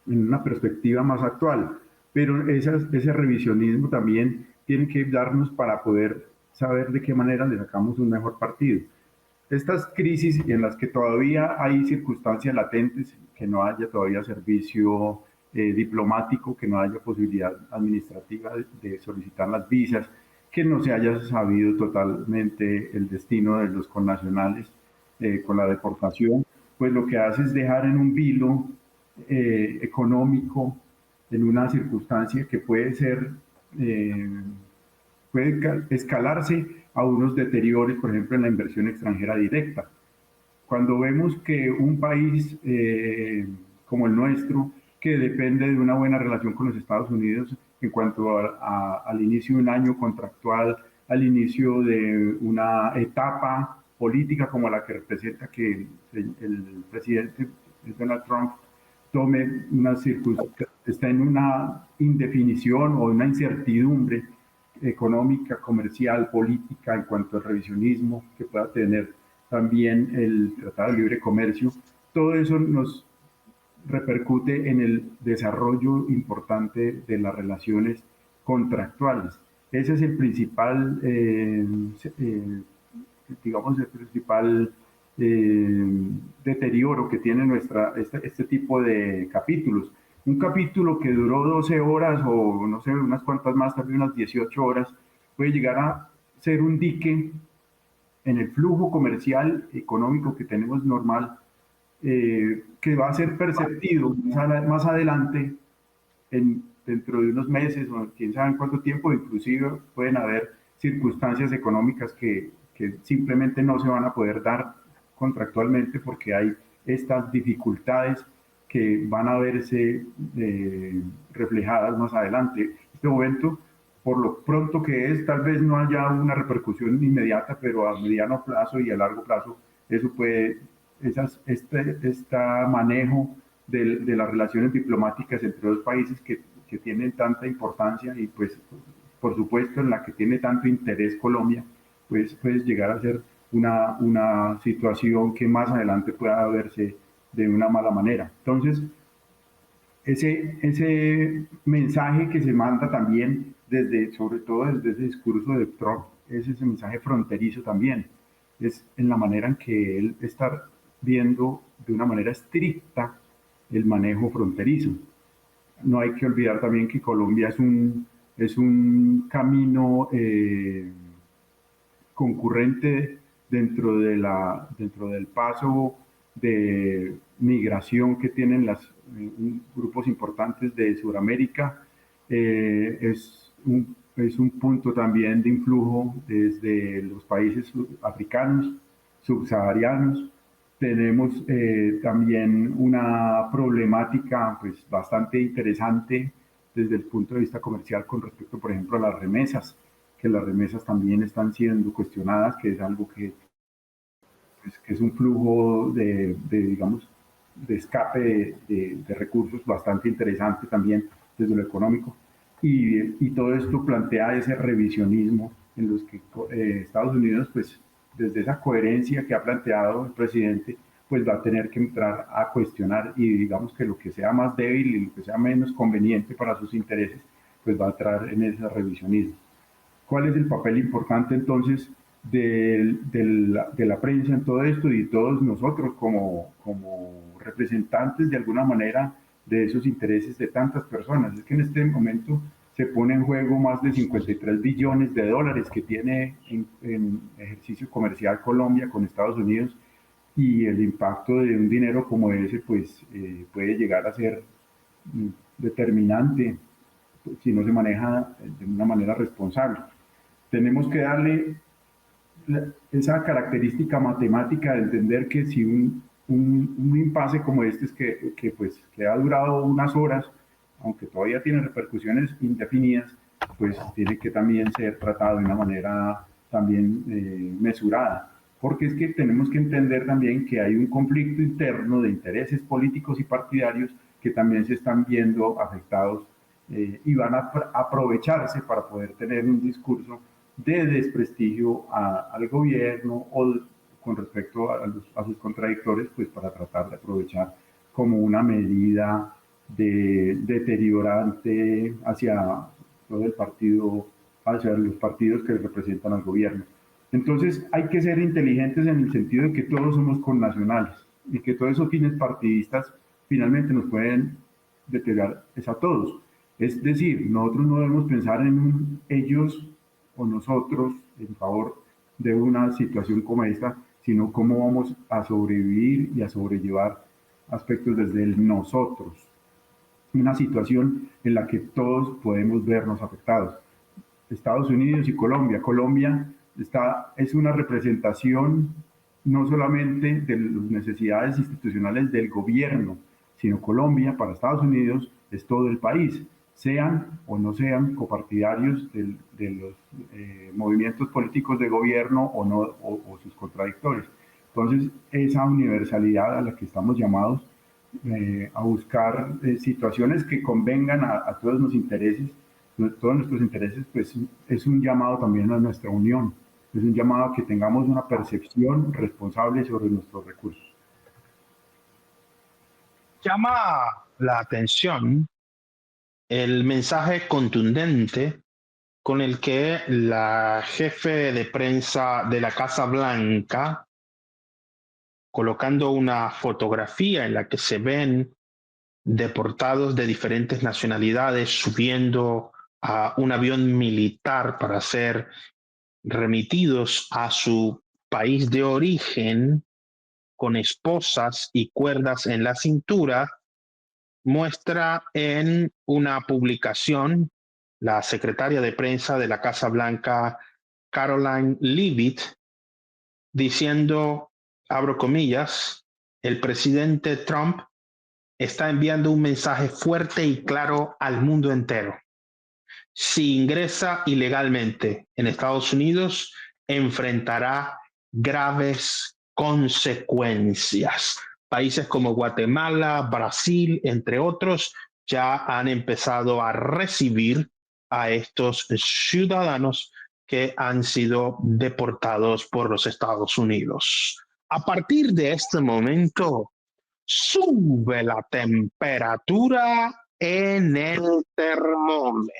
una perspectiva más actual. Pero ese revisionismo también tiene que darnos para poder saber de qué manera le sacamos un mejor partido. Estas crisis en las que todavía hay circunstancias latentes, que no haya todavía servicio diplomático, que no haya posibilidad administrativa de solicitar las visas, que no se haya sabido totalmente el destino de los connacionales con la deportación, pues lo que hace es dejar en un vilo económico, en una circunstancia que puede ser, puede escalarse a unos deterioros, por ejemplo, en la inversión extranjera directa. Cuando vemos que un país como el nuestro, que depende de una buena relación con los Estados Unidos en cuanto al inicio de un año contractual, al inicio de una etapa política como la que representa que el presidente Donald Trump tome una circunstancia, está en una indefinición o una incertidumbre económica, comercial, política en cuanto al revisionismo que pueda tener también el Tratado de Libre Comercio, todo eso nos repercute en el desarrollo importante de las relaciones contractuales. Ese es el principal, digamos, el principal deterioro que tiene este tipo de capítulos. Un capítulo que duró 12 horas o no sé, unas cuantas más, tal vez unas 18 horas, puede llegar a ser un dique en el flujo comercial económico que tenemos normal, que va a ser perceptido más adelante, dentro de unos meses o quién sabe en cuánto tiempo, inclusive pueden haber circunstancias económicas que simplemente no se van a poder dar contractualmente porque hay estas dificultades que van a verse reflejadas más adelante. En este momento, por lo pronto que es, tal vez no haya una repercusión inmediata, pero a mediano plazo y a largo plazo, eso puede, este manejo de las relaciones diplomáticas entre dos países que tienen tanta importancia y pues por supuesto en la que tiene tanto interés Colombia, pues puede llegar a ser una situación que más adelante pueda verse de una mala manera. Entonces, ese mensaje que se manda también, sobre todo desde ese discurso de Trump, es ese mensaje fronterizo también, es en la manera en que él está viendo de una manera estricta el manejo fronterizo. No hay que olvidar también que Colombia es un camino concurrente dentro del paso de migración que tienen grupos importantes de Sudamérica. Es un punto también de influjo desde los países africanos, subsaharianos. Tenemos también una problemática pues, bastante interesante desde el punto de vista comercial con respecto, por ejemplo, a las remesas, que las remesas también están siendo cuestionadas, que es algo que es un flujo digamos, de escape de recursos bastante interesante también desde lo económico. Y todo esto plantea ese revisionismo en los que Estados Unidos, pues desde esa coherencia que ha planteado el presidente, pues va a tener que entrar a cuestionar y digamos que lo que sea más débil y lo que sea menos conveniente para sus intereses, pues va a entrar en ese revisionismo. ¿Cuál es el papel importante entonces de la prensa en todo esto y todos nosotros como representantes de alguna manera de esos intereses de tantas personas? Es que en este momento se pone en juego más de 53 billones de dólares que tiene en ejercicio comercial Colombia con Estados Unidos, y el impacto de un dinero como ese pues puede llegar a ser determinante si no se maneja de una manera responsable. Tenemos que darle esa característica matemática de entender que si un impasse como este es que ha durado unas horas, aunque todavía tiene repercusiones indefinidas, pues tiene que también ser tratado de una manera también mesurada. Porque es que tenemos que entender también que hay un conflicto interno de intereses políticos y partidarios que también se están viendo afectados y van a aprovecharse para poder tener un discurso de desprestigio al gobierno o con respecto a sus contradictores, pues para tratar de aprovechar como una medida de deteriorante hacia todo el partido, hacia los partidos que representan al gobierno. Entonces hay que ser inteligentes en el sentido de que todos somos connacionales y que todos esos fines partidistas finalmente nos pueden deteriorar a todos. Es decir, nosotros no debemos pensar en ellos o nosotros en favor de una situación como esta, sino cómo vamos a sobrevivir y a sobrellevar aspectos desde el nosotros. Una situación en la que todos podemos vernos afectados. Estados Unidos y Colombia. Colombia es una representación no solamente de las necesidades institucionales del gobierno, sino Colombia para Estados Unidos es todo el país, sean o no sean copartidarios de los movimientos políticos de gobierno o sus contradictores. Entonces, esa universalidad a la que estamos llamados a buscar situaciones que convengan a todos nuestros intereses, pues es un llamado también a nuestra unión, es un llamado a que tengamos una percepción responsable sobre nuestros recursos. Llama la atención el mensaje contundente con el que la jefe de prensa de la Casa Blanca, colocando una fotografía en la que se ven deportados de diferentes nacionalidades subiendo a un avión militar para ser remitidos a su país de origen con esposas y cuerdas en la cintura, muestra en una publicación la secretaria de prensa de la Casa Blanca, Karoline Leavitt, diciendo, abro comillas, el presidente Trump está enviando un mensaje fuerte y claro al mundo entero. Si ingresa ilegalmente en Estados Unidos, enfrentará graves consecuencias. Países como Guatemala, Brasil, entre otros, ya han empezado a recibir a estos ciudadanos que han sido deportados por los Estados Unidos. A partir de este momento, sube la temperatura en el termómetro.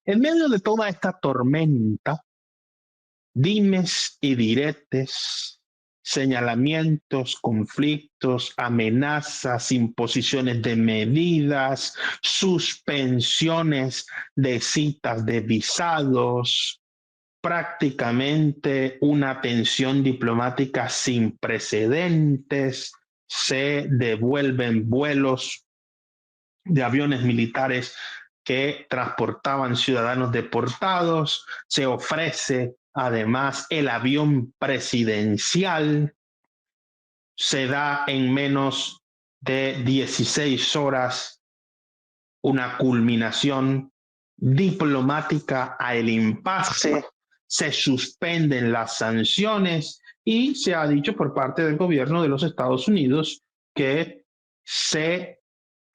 En medio de toda esta tormenta, dimes y diretes, señalamientos, conflictos, amenazas, imposiciones de medidas, suspensiones de citas de visados, prácticamente una tensión diplomática sin precedentes, se devuelven vuelos de aviones militares que transportaban ciudadanos deportados, se ofrece además el avión presidencial, se da en menos de 16 horas una culminación diplomática al impasse, se suspenden las sanciones y se ha dicho por parte del gobierno de los Estados Unidos que se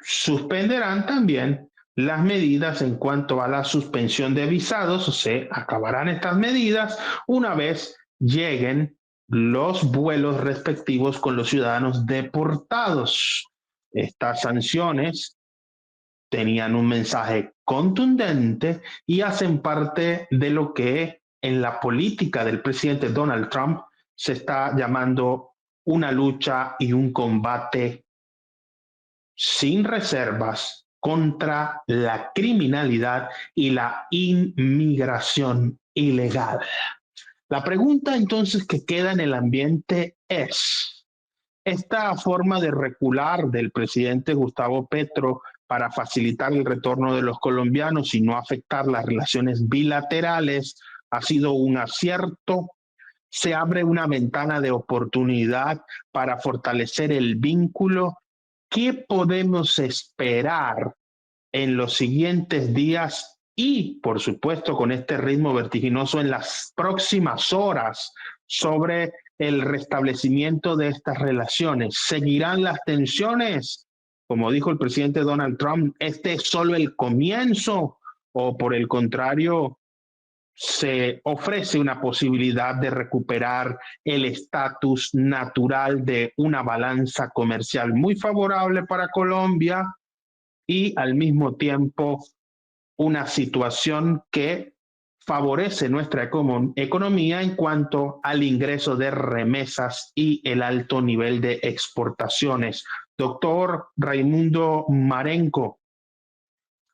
suspenderán también las medidas en cuanto a la suspensión de visados, o se acabarán estas medidas una vez lleguen los vuelos respectivos con los ciudadanos deportados. Estas sanciones tenían un mensaje contundente y hacen parte de lo que en la política del presidente Donald Trump se está llamando una lucha y un combate sin reservas contra la criminalidad y la inmigración ilegal. La pregunta entonces que queda en el ambiente es, esta forma de recular del presidente Gustavo Petro para facilitar el retorno de los colombianos y no afectar las relaciones bilaterales, ¿ha sido un acierto se abre una ventana de oportunidad para fortalecer el vínculo. ¿Qué podemos esperar en los siguientes días y, por supuesto, con este ritmo vertiginoso en las próximas horas sobre el restablecimiento de estas relaciones? ¿Seguirán las tensiones? Como dijo el presidente Donald Trump, ¿este es solo el comienzo o, por el contrario, se ofrece una posibilidad de recuperar el estatus natural de una balanza comercial muy favorable para Colombia y al mismo tiempo una situación que favorece nuestra economía en cuanto al ingreso de remesas y el alto nivel de exportaciones? Doctor Raimundo Marenco,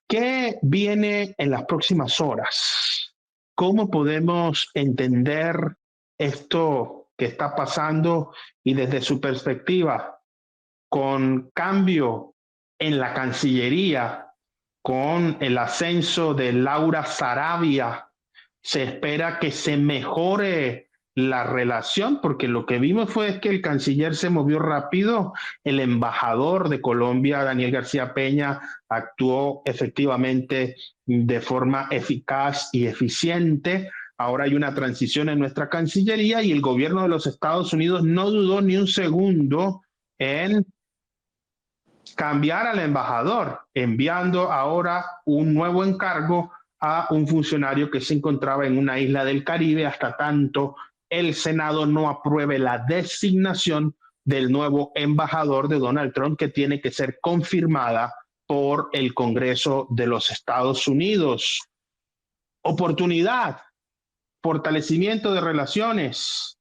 ¿qué viene en las próximas horas? ¿Cómo podemos entender esto que está pasando y desde su perspectiva, con cambio en la Cancillería, con el ascenso de Laura Sarabia, se espera que se mejore la relación? Porque lo que vimos fue que el canciller se movió rápido, el embajador de Colombia, Daniel García Peña, actuó efectivamente de forma eficaz y eficiente. Ahora hay una transición en nuestra Cancillería y el gobierno de los Estados Unidos no dudó ni un segundo en cambiar al embajador, enviando ahora un nuevo encargo a un funcionario que se encontraba en una isla del Caribe hasta tanto el Senado no apruebe la designación del nuevo embajador de Donald Trump, que tiene que ser confirmada por el Congreso de los Estados Unidos. Oportunidad, fortalecimiento de relaciones,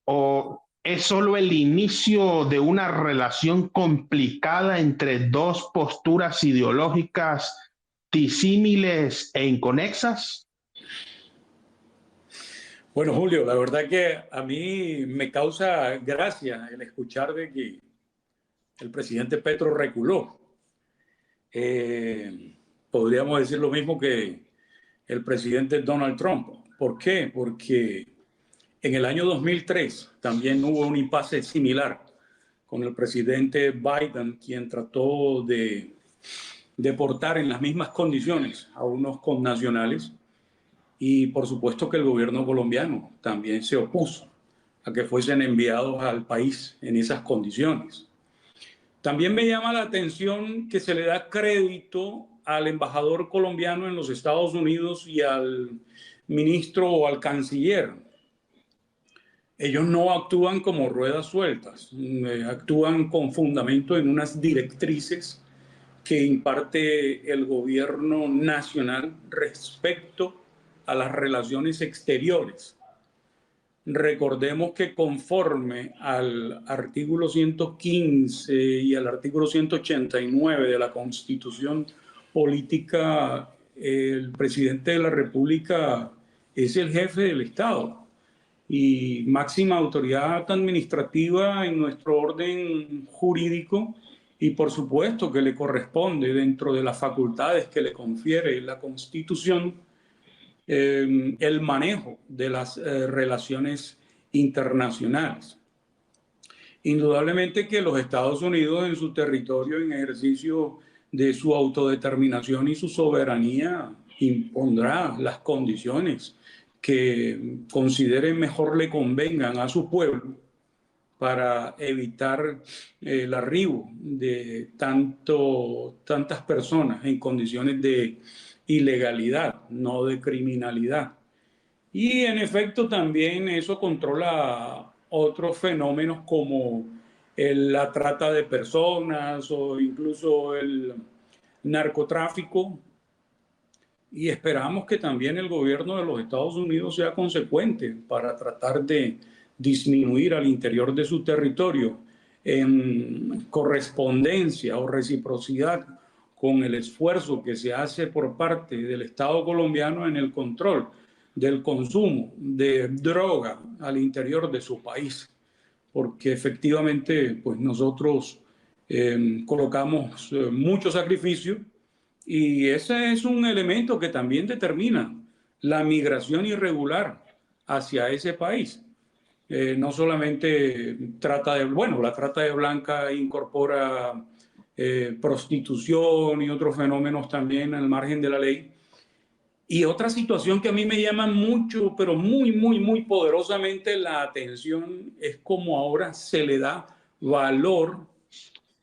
o ¿es solo el inicio de una relación complicada entre dos posturas ideológicas disímiles e inconexas? Bueno, Julio, la verdad que a mí me causa gracia el escuchar de que el presidente Petro reculó. Podríamos decir lo mismo que el presidente Donald Trump. ¿Por qué? Porque en el año 2003 también hubo un impasse similar con el presidente Biden, quien trató de deportar en las mismas condiciones a unos connacionales. Y por supuesto que el gobierno colombiano también se opuso a que fuesen enviados al país en esas condiciones. También me llama la atención que se le da crédito al embajador colombiano en los Estados Unidos y al ministro o al canciller. Ellos no actúan como ruedas sueltas, actúan con fundamento en unas directrices que imparte el gobierno nacional respecto a las relaciones exteriores. Recordemos que conforme al artículo 115 y al artículo 189 de la Constitución Política, el presidente de la República es el jefe del Estado y máxima autoridad administrativa en nuestro orden jurídico, y por supuesto que le corresponde, dentro de las facultades que le confiere la Constitución, el manejo de las relaciones internacionales. Indudablemente que los Estados Unidos, en su territorio, en ejercicio de su autodeterminación y su soberanía, impondrá las condiciones que considere mejor le convengan a su pueblo para evitar el arribo de tantas personas en condiciones de ilegalidad, no de criminalidad. Y en efecto también eso controla otros fenómenos como la trata de personas o incluso el narcotráfico. Y esperamos que también el gobierno de los Estados Unidos sea consecuente para tratar de disminuir al interior de su territorio, en correspondencia o reciprocidad con el esfuerzo que se hace por parte del Estado colombiano en el control del consumo de droga al interior de su país, porque efectivamente pues nosotros colocamos mucho sacrificio, y ese es un elemento que también determina la migración irregular hacia ese país. No solamente la trata de blanca incorpora prostitución y otros fenómenos también al margen de la ley. Y otra situación que a mí me llama mucho, pero muy, muy, muy poderosamente la atención es cómo ahora se le da valor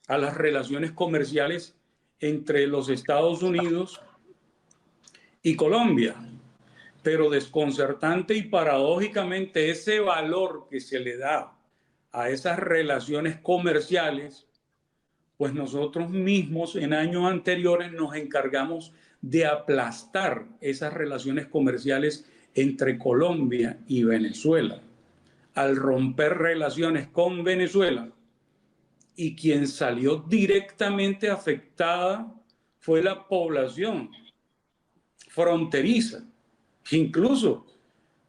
a las relaciones comerciales entre los Estados Unidos y Colombia. Pero desconcertante y paradójicamente ese valor que se le da a esas relaciones comerciales, pues nosotros mismos en años anteriores nos encargamos de aplastar esas relaciones comerciales entre Colombia y Venezuela. Al romper relaciones con Venezuela, y quien salió directamente afectada fue la población fronteriza. Incluso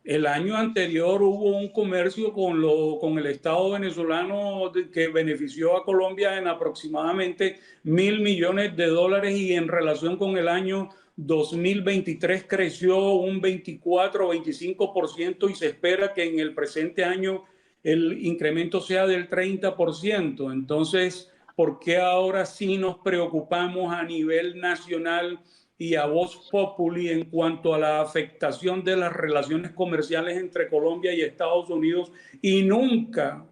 el año anterior hubo un comercio con el Estado venezolano que benefició a Colombia en aproximadamente $1.000 millones y en relación con el año 2023 creció un 24 o 25% y se espera que en el presente año el incremento sea del 30%. Entonces, ¿por qué ahora sí nos preocupamos a nivel nacional y a voz populi en cuanto a la afectación de las relaciones comerciales entre Colombia y Estados Unidos? Y nunca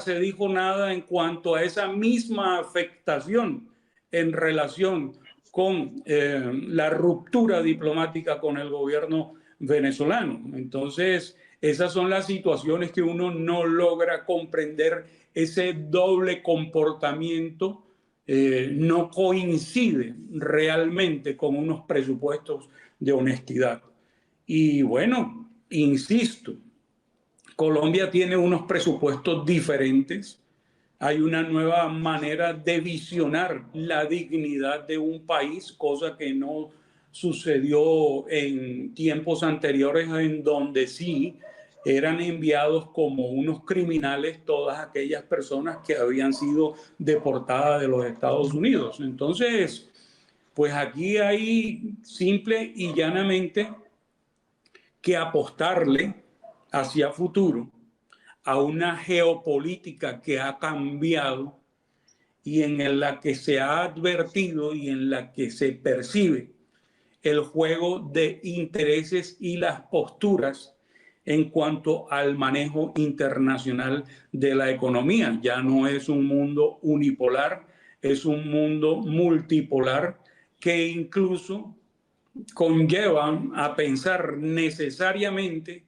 se dijo nada en cuanto a esa misma afectación en relación con la ruptura diplomática con el gobierno venezolano. Entonces, esas son las situaciones que uno no logra comprender, ese doble comportamiento. No coincide realmente con unos presupuestos de honestidad. Y bueno, insisto, Colombia tiene unos presupuestos diferentes. Hay una nueva manera de visionar la dignidad de un país, cosa que no sucedió en tiempos anteriores, en donde sí eran enviados como unos criminales todas aquellas personas que habían sido deportadas de los Estados Unidos. Entonces, pues aquí hay simple y llanamente que apostarle hacia futuro a una geopolítica que ha cambiado y en la que se ha advertido y en la que se percibe el juego de intereses y las posturas en cuanto al manejo internacional de la economía. Ya no es un mundo unipolar, es un mundo multipolar que incluso conlleva a pensar necesariamente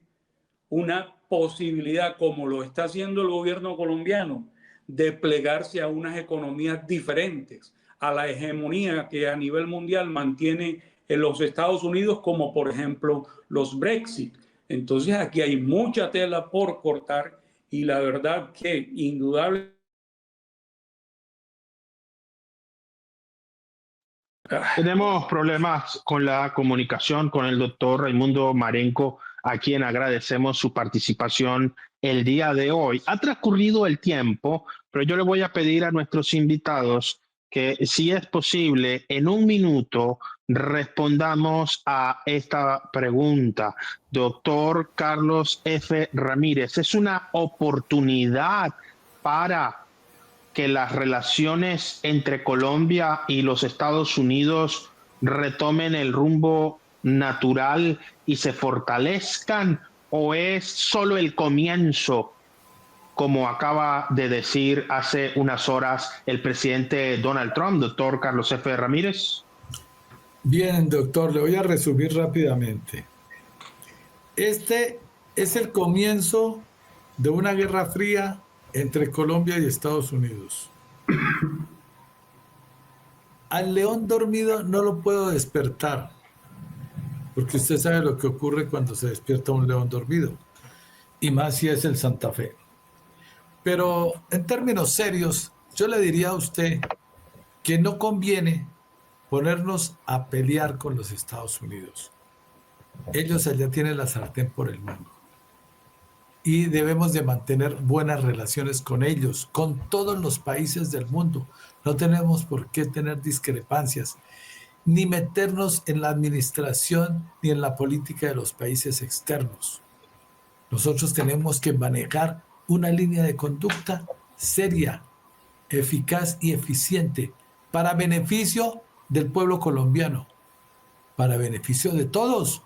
una posibilidad, como lo está haciendo el gobierno colombiano, de plegarse a unas economías diferentes, a la hegemonía que a nivel mundial mantiene en los Estados Unidos, como por ejemplo los Brexit. Entonces aquí hay mucha tela por cortar y la verdad que indudable. Tenemos problemas con la comunicación con el doctor Raimundo Marenco, a quien agradecemos su participación el día de hoy. Ha transcurrido el tiempo, pero yo le voy a pedir a nuestros invitados que, si es posible, en un minuto respondamos a esta pregunta. Doctor Carlos F. Ramírez, ¿es una oportunidad para que las relaciones entre Colombia y los Estados Unidos retomen el rumbo natural y se fortalezcan, o es solo el comienzo, como acaba de decir hace unas horas el presidente Donald Trump? Doctor Carlos F. Ramírez. Bien, doctor, le voy a resumir rápidamente. Este es el comienzo de una guerra fría entre Colombia y Estados Unidos. Al león dormido no lo puedo despertar, porque usted sabe lo que ocurre cuando se despierta un león dormido, y más si es el Santa Fe. Pero en términos serios, yo le diría a usted que no conviene ponernos a pelear con los Estados Unidos. Ellos allá tienen la sartén por el mango. Y debemos de mantener buenas relaciones con ellos, con todos los países del mundo. No tenemos por qué tener discrepancias, ni meternos en la administración ni en la política de los países externos. Nosotros tenemos que manejar una línea de conducta seria, eficaz y eficiente para beneficio del pueblo colombiano, para beneficio de todos.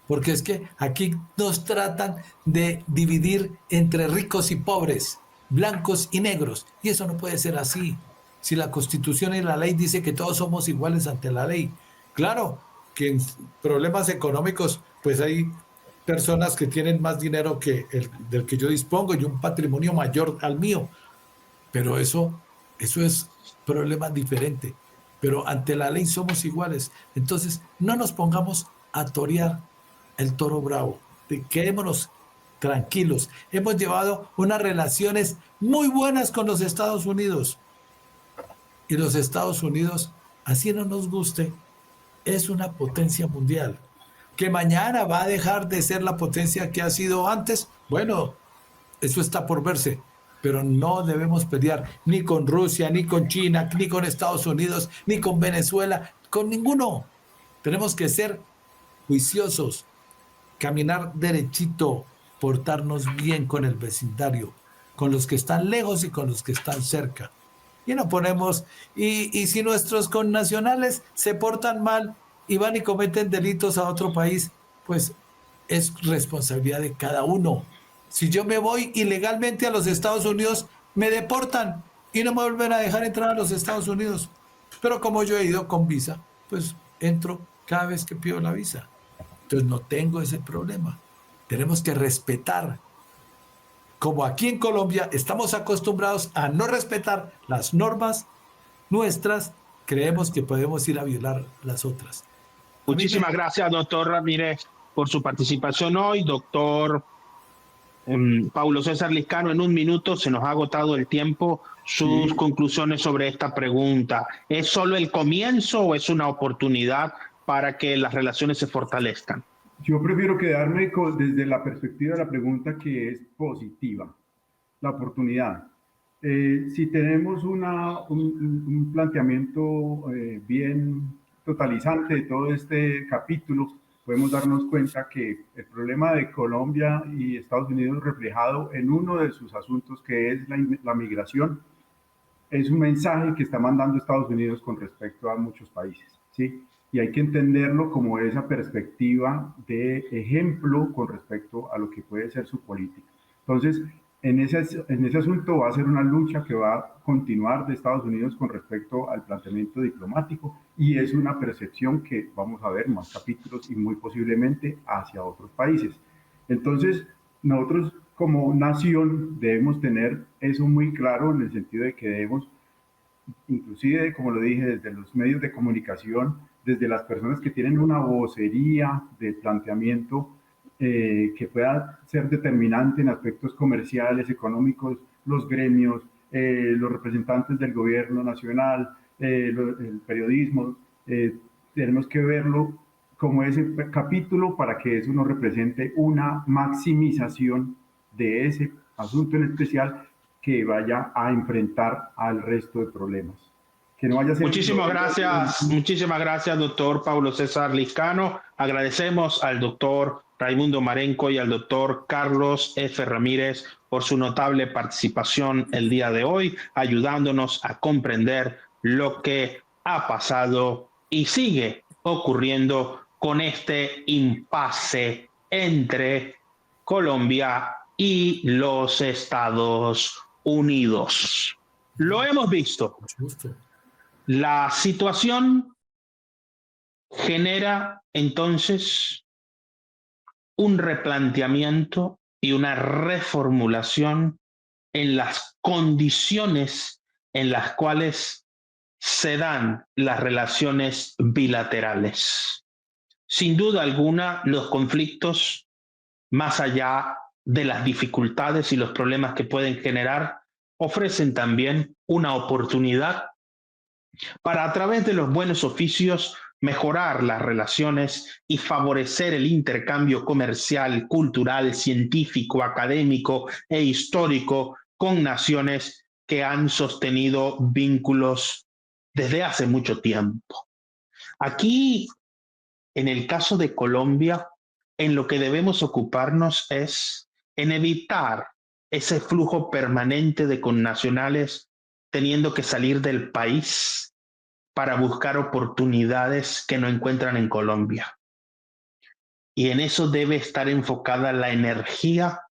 Porque es que aquí nos tratan de dividir entre ricos y pobres, blancos y negros, y eso no puede ser así. Si la Constitución y la ley dice que todos somos iguales ante la ley, claro que en problemas económicos, pues hay personas que tienen más dinero que del que yo dispongo y un patrimonio mayor al mío, pero eso es problema diferente. Pero ante la ley somos iguales. Entonces, no nos pongamos a torear el toro bravo. Quedémonos tranquilos. Hemos llevado unas relaciones muy buenas con los Estados Unidos. Y los Estados Unidos, así no nos guste, es una potencia mundial. Que mañana va a dejar de ser la potencia que ha sido antes, bueno, eso está por verse. Pero no debemos pelear ni con Rusia, ni con China, ni con Estados Unidos, ni con Venezuela, con ninguno. Tenemos que ser juiciosos, caminar derechito, portarnos bien con el vecindario, con los que están lejos y con los que están cerca. Y no ponemos, y si nuestros connacionales se portan mal y van y cometen delitos a otro país, pues es responsabilidad de cada uno. Si yo me voy ilegalmente a los Estados Unidos, me deportan y no me vuelven a dejar entrar a los Estados Unidos. Pero como yo he ido con visa, pues entro cada vez que pido la visa. Entonces no tengo ese problema. Tenemos que respetar. Como aquí en Colombia estamos acostumbrados a no respetar las normas nuestras, creemos que podemos ir a violar las otras. Muchísimas gracias, doctor Ramírez, por su participación hoy. Doctor Paulo César Liscano, en un minuto se nos ha agotado el tiempo. Sus conclusiones sobre esta pregunta. ¿Es solo el comienzo o es una oportunidad para que las relaciones se fortalezcan? Yo prefiero quedarme desde la perspectiva de la pregunta, que es positiva, la oportunidad. Si tenemos un planteamiento bien totalizante de todo este capítulo, podemos darnos cuenta que el problema de Colombia y Estados Unidos, reflejado en uno de sus asuntos, que es la migración, es un mensaje que está mandando Estados Unidos con respecto a muchos países, ¿sí? Y hay que entenderlo como esa perspectiva de ejemplo con respecto a lo que puede ser su política. Entonces, en ese asunto va a ser una lucha que va a continuar de Estados Unidos con respecto al planteamiento diplomático, y es una percepción que vamos a ver más capítulos y muy posiblemente hacia otros países. Entonces, nosotros como nación debemos tener eso muy claro, en el sentido de que debemos, inclusive, como lo dije, desde los medios de comunicación, desde las personas que tienen una vocería de planteamiento que pueda ser determinante en aspectos comerciales, económicos, los gremios, los representantes del gobierno nacional, el periodismo, tenemos que verlo como ese capítulo para que eso nos represente una maximización de ese asunto en especial que vaya a enfrentar al resto de problemas. Que no vaya a ser... Muchísimas gracias, doctor Paulo César Liscano. Agradecemos al doctor Raimundo Marenco y al doctor Carlos F. Ramírez por su notable participación el día de hoy, ayudándonos a comprender lo que ha pasado y sigue ocurriendo con este impasse entre Colombia y los Estados Unidos. Lo hemos visto. La situación genera entonces un replanteamiento y una reformulación en las condiciones en las cuales se dan las relaciones bilaterales. Sin duda alguna, los conflictos, más allá de las dificultades y los problemas que pueden generar, ofrecen también una oportunidad para, a través de los buenos oficios, mejorar las relaciones y favorecer el intercambio comercial, cultural, científico, académico e histórico con naciones que han sostenido vínculos desde hace mucho tiempo. Aquí, en el caso de Colombia, en lo que debemos ocuparnos es en evitar ese flujo permanente de connacionales teniendo que salir del país para buscar oportunidades que no encuentran en Colombia. Y en eso debe estar enfocada la energía,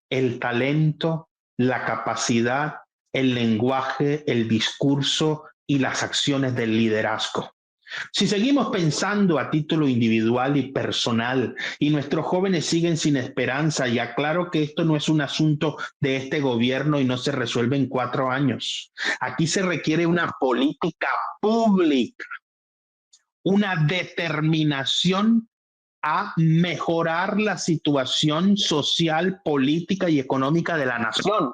el talento, la capacidad, el lenguaje, el discurso y las acciones del liderazgo. Si seguimos pensando a título individual y personal y nuestros jóvenes siguen sin esperanza, y aclaro que esto no es un asunto de este gobierno y no se resuelve en 4 años. Aquí se requiere una política pública, una determinación a mejorar la situación social, política y económica de la nación,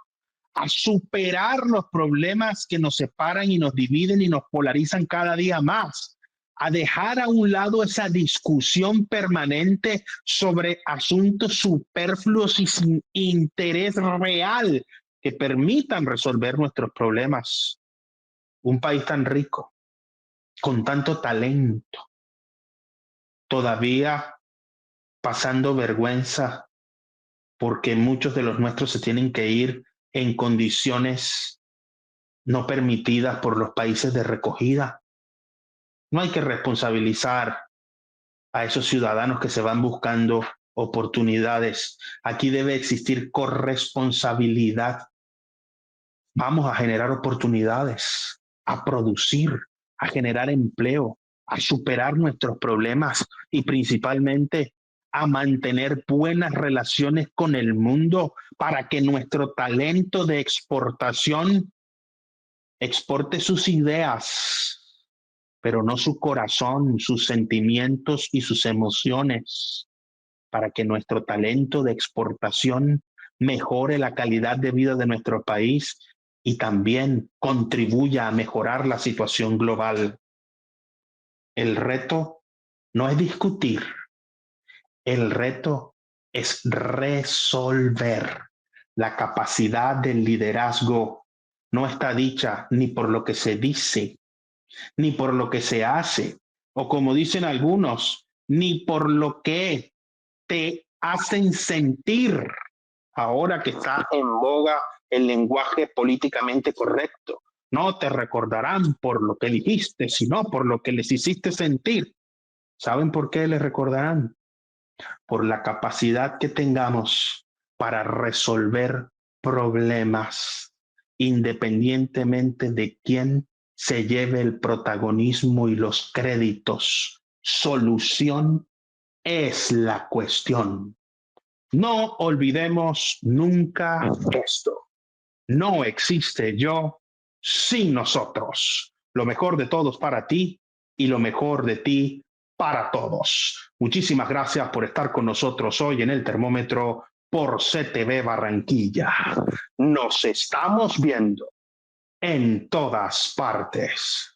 a superar los problemas que nos separan y nos dividen y nos polarizan cada día más, a dejar a un lado esa discusión permanente sobre asuntos superfluos y sin interés real que permitan resolver nuestros problemas. Un país tan rico, con tanto talento, todavía pasando vergüenza porque muchos de los nuestros se tienen que ir en condiciones no permitidas por los países de recogida. No hay que responsabilizar a esos ciudadanos que se van buscando oportunidades. Aquí debe existir corresponsabilidad. Vamos a generar oportunidades, a producir, a generar empleo, a superar nuestros problemas y principalmente a mantener buenas relaciones con el mundo para que nuestro talento de exportación exporte sus ideas, pero no su corazón, sus sentimientos y sus emociones, para que nuestro talento de exportación mejore la calidad de vida de nuestro país y también contribuya a mejorar la situación global. El reto no es discutir, el reto es resolver. La capacidad del liderazgo no está dicha ni por lo que se dice, ni por lo que se hace, o como dicen algunos, ni por lo que te hacen sentir, ahora que está en boga el lenguaje políticamente correcto. No te recordarán por lo que dijiste, sino por lo que les hiciste sentir. ¿Saben por qué les recordarán? Por la capacidad que tengamos para resolver problemas, independientemente de quién se lleve el protagonismo y los créditos. Solución es la cuestión. No olvidemos nunca esto. No existe yo sin nosotros. Lo mejor de todos para ti y lo mejor de ti para todos. Muchísimas gracias por estar con nosotros hoy en el termómetro por CTV Barranquilla. Nos estamos viendo en todas partes.